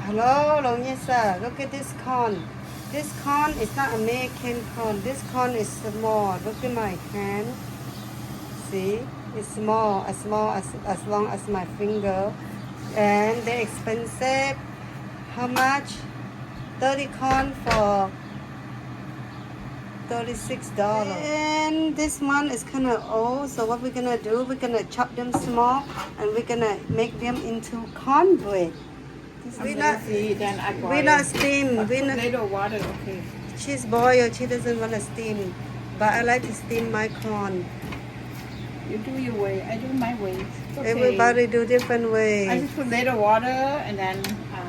Hello, Longisa. Look at this corn. This corn is not American corn. This corn is small. Look at my hand. See? It's as long as my finger. And they're expensive. How much? 30 corn for $36. And this one is kind of old. So what we're going to do, we're going to chop them small. And we're going to make them into cornbread. We're not steam. We're not little water, okay. She's boiled. She doesn't want to steam. But I like to steam my corn. You do your way. I do my way. Okay. Everybody do different way. I just put little water and then.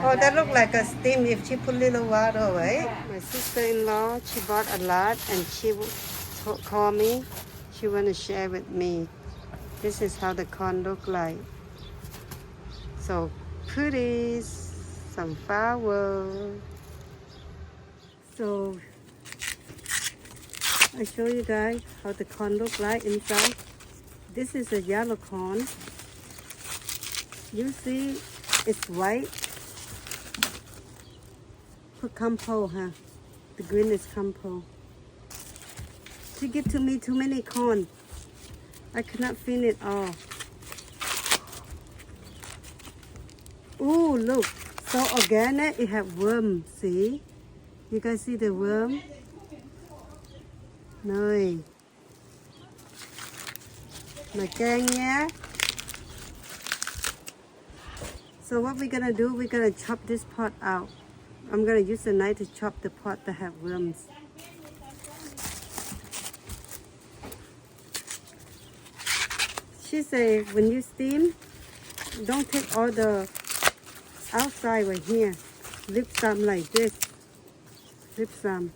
Oh, that look like a steam if she put little water, right? Yeah. My sister-in-law, she bought a lot and she called me. She want to share with me. This is how the corn look like. So pretty. Some flour. So I show you guys how the corn look like inside. This is a yellow corn. You see it's white. Put compost, huh? The green is compost. She give to me too many corn. I cannot finish it all. Ooh, look. So organic, it have worm, see? You guys see the worm? Nơi. Mà canh nhé. So what we're gonna do, we're gonna chop this part out. I'm gonna use the knife to chop the part that have worms. She say when you steam, don't take all the outside right here. Leave some like this. Leave some.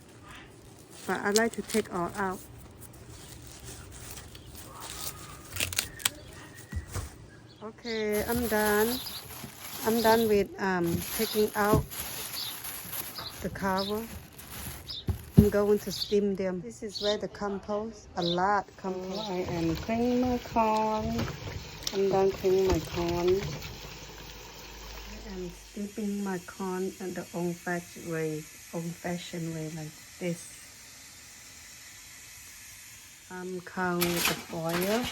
But I like to take all out. Okay, I'm done. I'm done with taking out the cover. I'm going to steam them. This is where the compost, a lot compost. I am cleaning my corn. I'm done cleaning my corn. I'm steeping my corn in the old-fashioned way like this. I'm covering with the foil.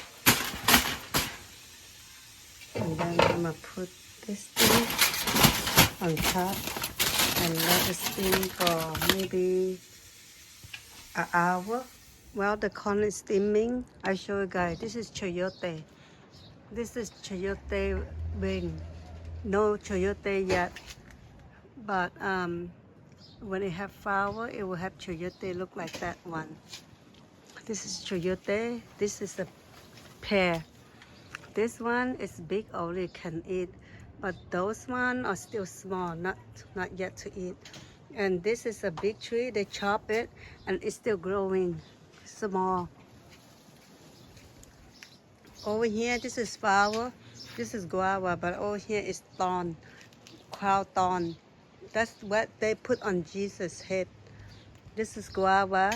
And then I'm gonna put this thing on top and let it steam for maybe an hour. While the corn is steaming, I show you guys, this is chayote. This is chayote wing. No chayote yet, but when it have flower, it will have chayote look like that one. This is chayote. This is a pear. This one is big, already can eat, but those one are still small, not yet to eat. And this is a big tree. They chop it, and it's still growing, small. Over here, this is flower. This is guava, but over here is thorn, crown thorn. That's what they put on Jesus' head. This is guava.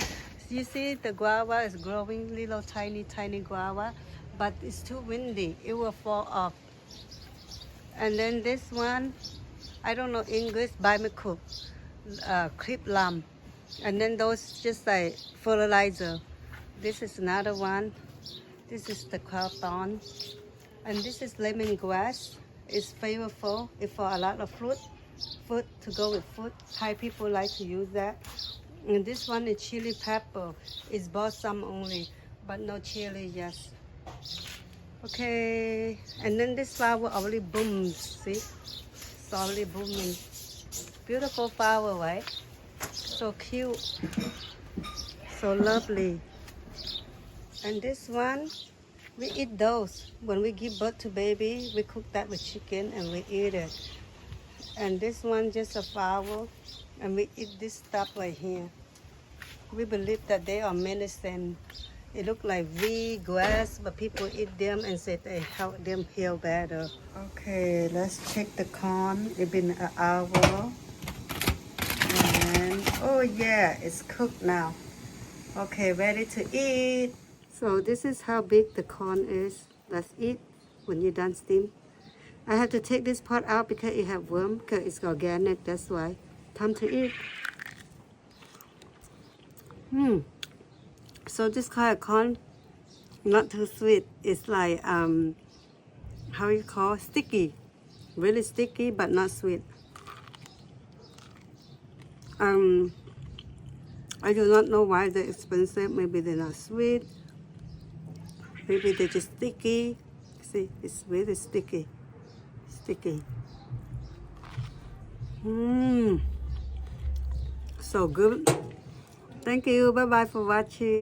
You see the guava is growing, little tiny guava, but it's too windy. It will fall off. And then this one, I don't know English, bimicuk, clip lamb. And then those just like fertilizer. This is another one. This is the crown thorn. And this is lemongrass. It's flavorful. It's for a lot of food to go with food. Thai people like to use that. And this one is chili pepper. It's balsam only, but no chili, yes. Okay, and then this flower already booms, see? It's already booming. Beautiful flower, right? So cute. So lovely. And this one, we eat those. When we give birth to baby, we cook that with chicken and we eat it. And this one just a flower, and we eat this stuff right here. We believe that they are medicine. It look like weed, grass, but people eat them and say they help them heal better. Okay, let's check the corn. It's been an hour. And oh yeah, it's cooked now. Okay, ready to eat. So this is how big the corn is. Let's eat when you're done steam. I have to take this part out because it have worm, because it's organic, that's why. Time to eat. So this kind of corn, not too sweet. It's like, how you call, sticky. Really sticky, but not sweet. I do not know why they're expensive. Maybe they're not sweet. Maybe they're just sticky. See, it's really sticky. Sticky. So good. Thank you. Bye-bye for watching.